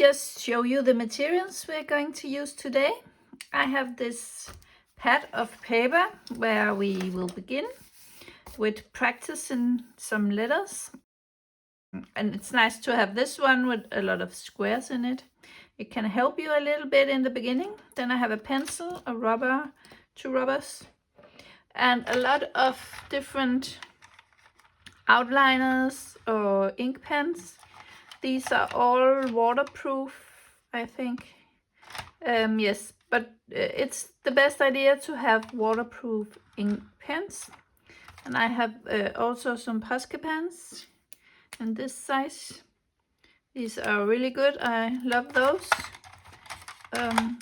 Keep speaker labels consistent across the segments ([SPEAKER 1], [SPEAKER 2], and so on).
[SPEAKER 1] just show you the materials we're going to use today. I have this pad of paper where we will begin with practicing some letters. And it's nice to have this one with a lot of squares in it. It can help you a little bit in the beginning. Then I have a pencil, a rubber, 2 rubbers, and a lot of different outliners or ink pens. These are all waterproof, I think. Yes, but it's the best idea to have waterproof ink pens. And I have also some Posca pens in this size. These are really good. I love those.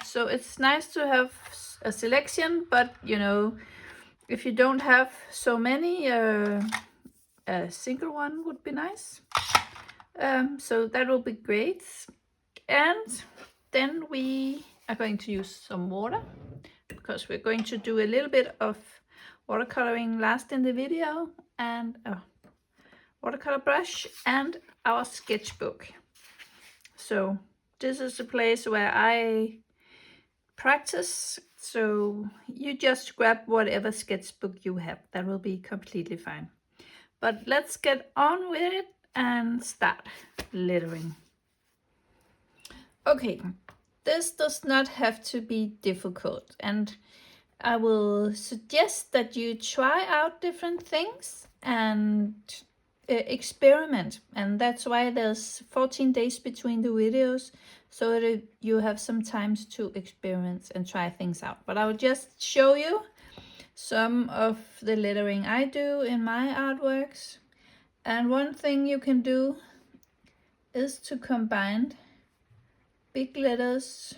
[SPEAKER 1] So it's nice to have a selection, but you know, if you don't have so many, a single one would be nice. So that will be great. And then we are going to use some water, because we're going to do a little bit of watercoloring last in the video, and a watercolor brush and our sketchbook. So this is a place where I practice, so you just grab whatever sketchbook you have. That will be completely fine. But let's get on with it and start lettering. Okay, this does not have to be difficult, and I will suggest that you try out different things and experiment. And that's why there's 14 days between the videos, so that you have some time to experiment and try things out. But I will just show you some of the lettering I do in my artworks. And one thing you can do is to combine big letters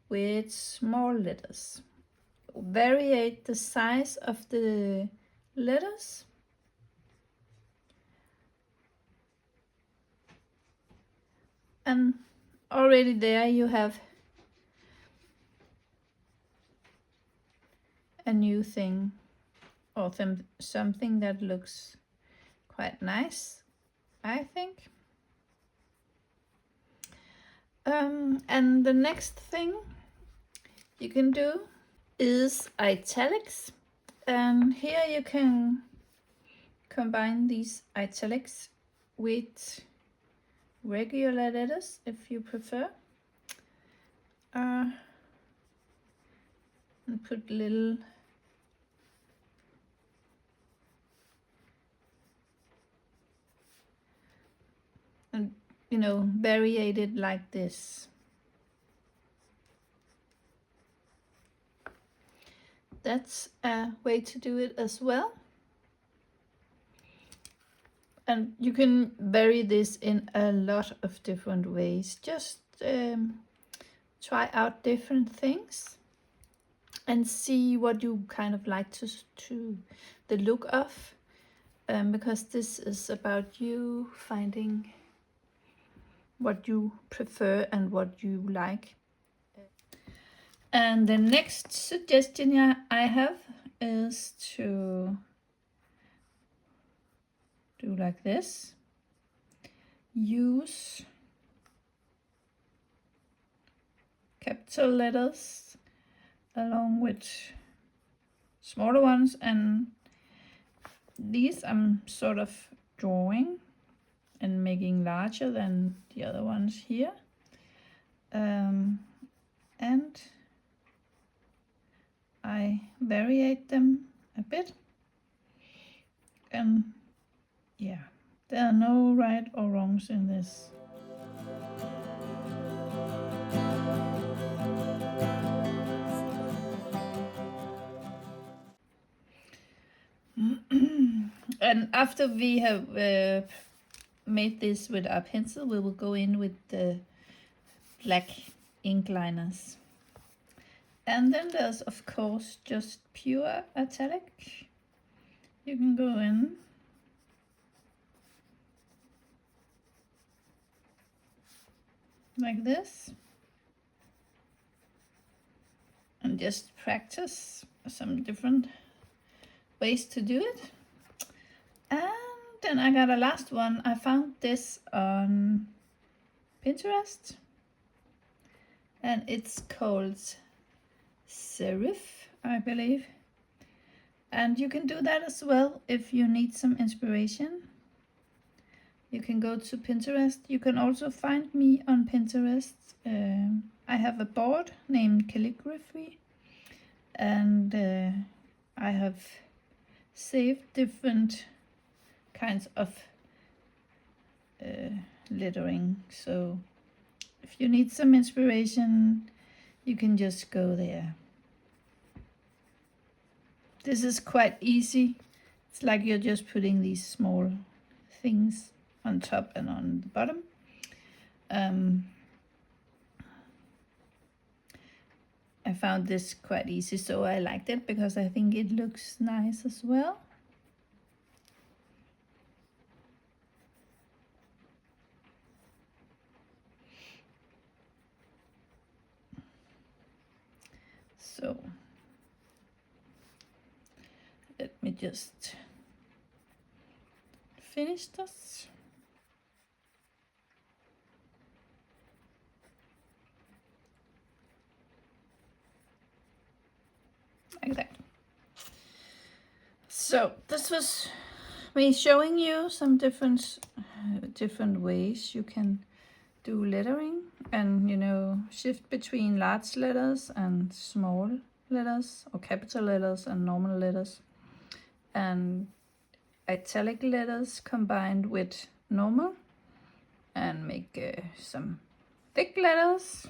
[SPEAKER 1] with small letters. Variate the size of the letters. And already there you have a new thing, or something that looks quite nice, I think. And the next thing you can do is italics. And here you can combine these italics with regular letters if you prefer. And put little and you know, variate it like this. That's a way to do it as well. And you can vary this in a lot of different ways. Just try out different things and see what you kind of like to the look of, because this is about you finding what you prefer and what you like. And the next suggestion I have is to do like this. Use capital letters along with smaller ones, and these I'm sort of drawing and making larger than the other ones here. And I variate them a bit. And yeah, there are no right or wrongs in this. And after we have made this with our pencil, we will go in with the black ink liners. And then there's of course just pure italic. You can go in like this and just practice some different ways to do it. And then I got a last one. I found this on Pinterest, and it's called Serif, I believe. And you can do that as well if you need some inspiration. You can go to Pinterest. You can also find me on Pinterest. I have a board named Calligraphy, and I have saved different kinds of lettering. So if you need some inspiration, you can just go there. This is quite easy. It's like you're just putting these small things on top and on the bottom. I found this quite easy, so I liked it because I think it looks nice as well. So let me just finish this. Like that. So this was me showing you some different ways you can do lettering, and shift between large letters and small letters, or capital letters and normal letters, and italic letters combined with normal, and make some thick letters,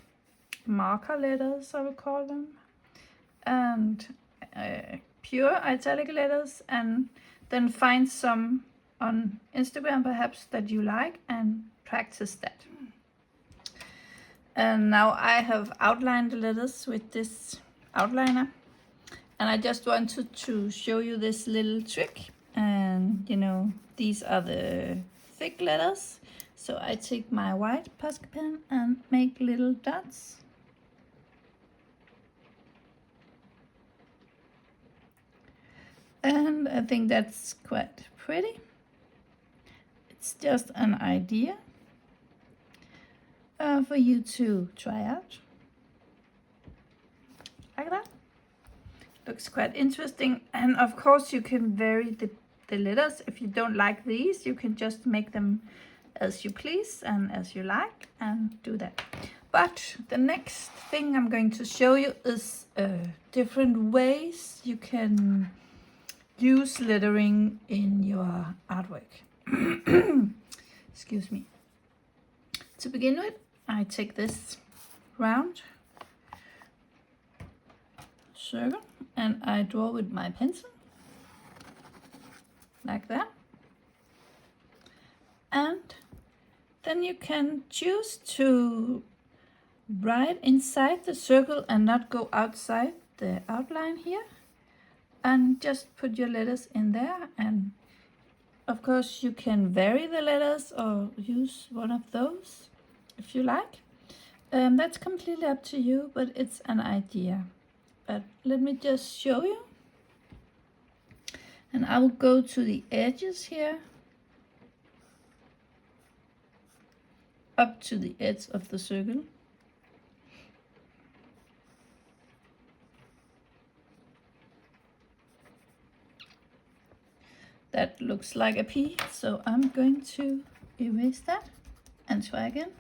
[SPEAKER 1] marker letters I would call them, and pure italic letters, and then find some on Instagram perhaps that you like and practice that. And now I have outlined the letters with this outliner, and I just wanted to show you this little trick. And these are the thick letters, so I take my white Posca pen and make little dots. And I think that's quite pretty. It's just an idea for you to try out. Like that. Looks quite interesting. And of course you can vary the letters. If you don't like these, you can just make them as you please and as you like, and do that. But the next thing I'm going to show you is different ways you can use lettering in your artwork. Excuse me. To begin with, I take this round circle and I draw with my pencil like that. And then you can choose to write inside the circle and not go outside the outline here, and just put your letters in there. And of course you can vary the letters or use one of those if you like. That's completely up to you, but it's an idea. But let me just show you. And I will go to the edges here, up to the edge of the circle. That looks like a P, so I'm going to erase that and try again.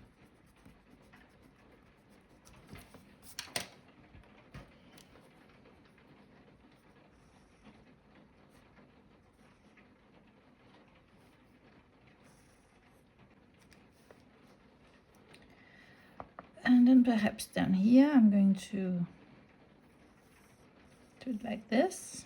[SPEAKER 1] And then perhaps down here I'm going to do it like this.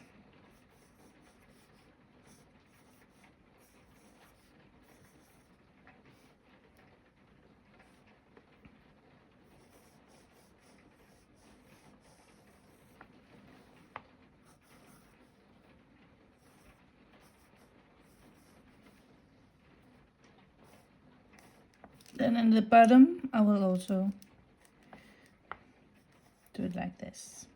[SPEAKER 1] Then in the bottom I will also do it like this.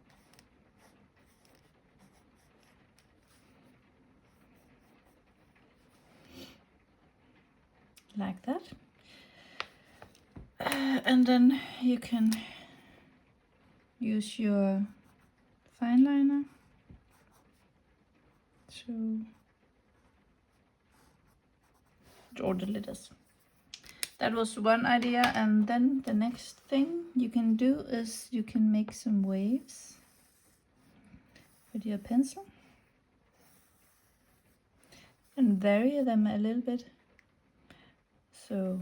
[SPEAKER 1] Like that. And then you can use your fine liner to draw the letters. That was one idea, and then the next thing you can do is you can make some waves with your pencil and vary them a little bit. So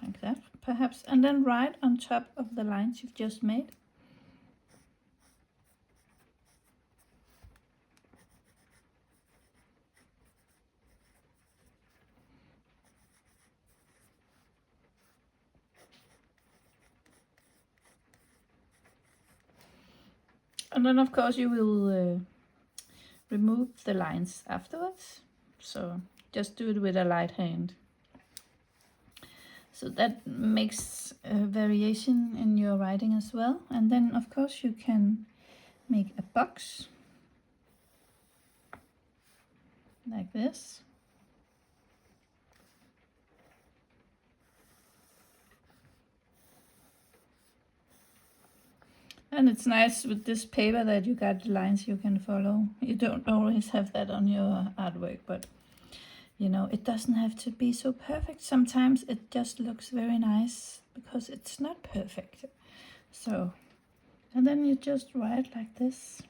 [SPEAKER 1] like that perhaps, and then write on top of the lines you've just made. And then of course you will remove the lines afterwards, so just do it with a light hand. So that makes a variation in your writing as well. And then of course you can make a box like this. And it's nice with this paper that you got lines you can follow. You don't always have that on your artwork, but you know, it doesn't have to be so perfect. Sometimes it just looks very nice because it's not perfect. So, and then you just write like this,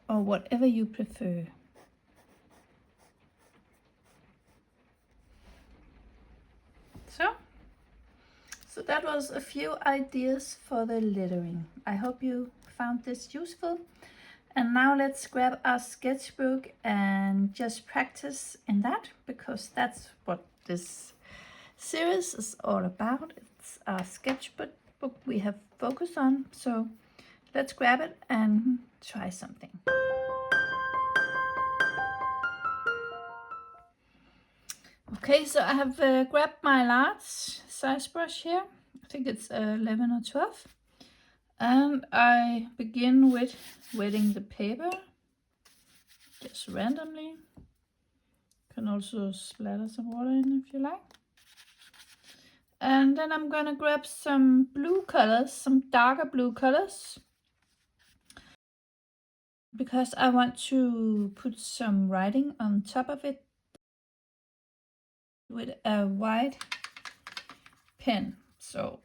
[SPEAKER 1] or whatever you prefer. So that was a few ideas for the lettering. I hope you found this useful. And now let's grab our sketchbook and just practice in that, because that's what this series is all about. It's our sketchbook we have focused on. So let's grab it and try something. Okay, so I have grabbed my large size brush here. I think it's 11 or 12. And I begin with wetting the paper, just randomly. You can also splatter some water in if you like. And then I'm gonna grab some blue colors, some darker blue colors, because I want to put some writing on top of it with a white pen. So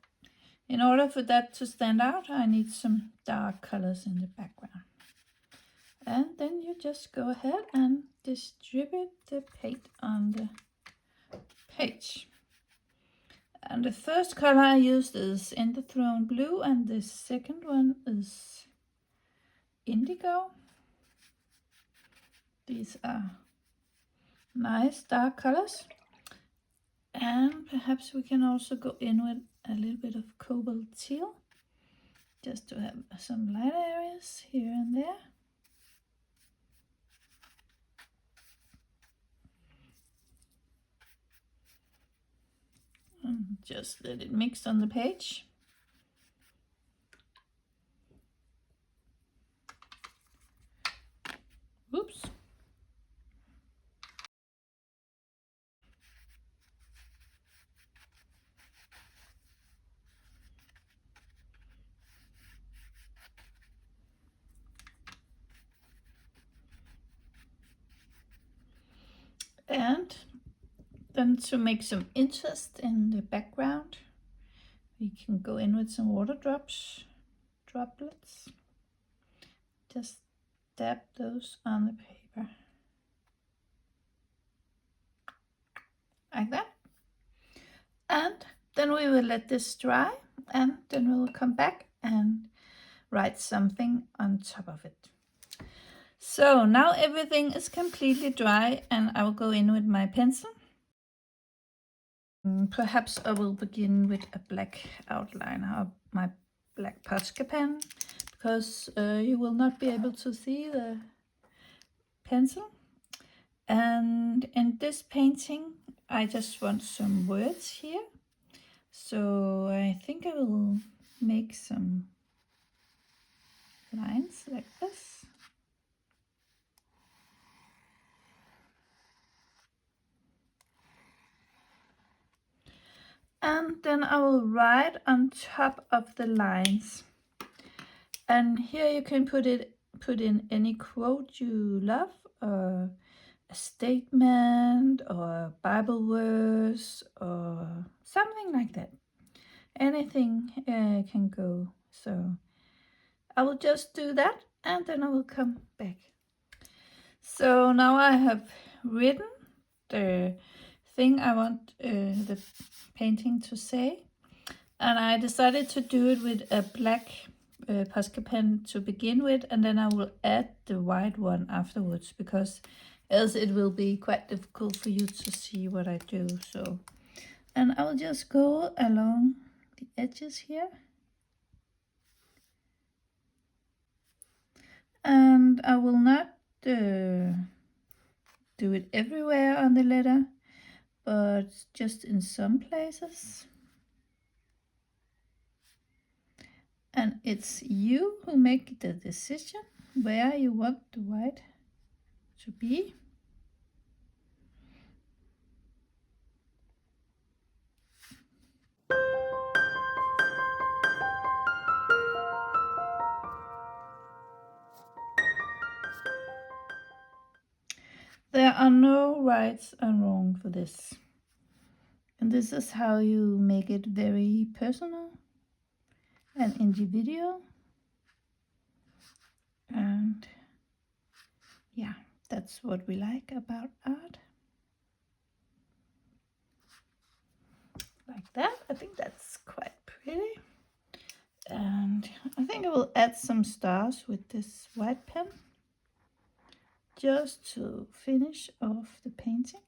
[SPEAKER 1] in order for that to stand out, I need some dark colors in the background. And then you just go ahead and distribute the paint on the page. And the first color I used is In the Throne Blue, and the second one is Indigo. These are nice dark colors. And perhaps we can also go in with a little bit of cobalt teal, just to have some light areas here and there. And just let it mix on the page. Oops. And then to make some interest in the background, we can go in with some water droplets. Just dab those on the paper. Like that. And then we will let this dry, and then we will come back and write something on top of it. So now everything is completely dry, and I will go in with my pencil. Perhaps I will begin with a black outline of my black Posca pen, because you will not be able to see the pencil. And in this painting, I just want some words here. So I think I will make some lines like this. And then I will write on top of the lines. And here you can put in any quote you love, or a statement, or a Bible verse, or something like that. Anything can go. So I will just do that, and then I will come back. So now I have written the thing I want the painting to say, and I decided to do it with a black Posca pen to begin with, and then I will add the white one afterwards, because else it will be quite difficult for you to see what I do. So, and I will just go along the edges here, and I will not do it everywhere on the letter, but just in some places. And it's you who make the decision where you want the white to be. There are no rights and wrong for this. And this is how you make it very personal and individual. And yeah, that's what we like about art. Like that. I think that's quite pretty. And I think I will add some stars with this white pen, just to finish off the painting.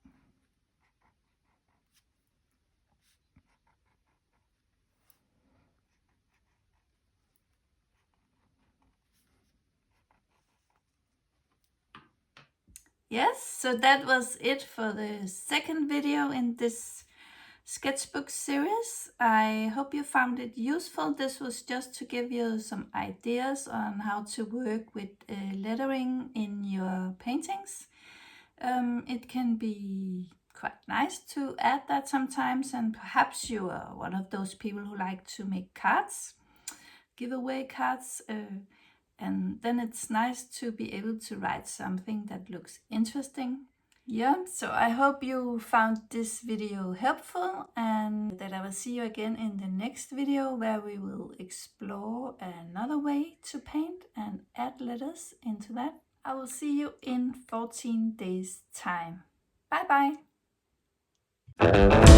[SPEAKER 1] Yes, so that was it for the second video in this sketchbook series. I hope you found it useful. This was just to give you some ideas on how to work with lettering in your paintings. It can be quite nice to add that sometimes, and perhaps you are one of those people who like to make cards, giveaway cards, and then it's nice to be able to write something that looks interesting. Yeah, so I hope you found this video helpful, and that I will see you again in the next video, where we will explore another way to paint and add letters into that. I will see you in 14 days time. Bye bye.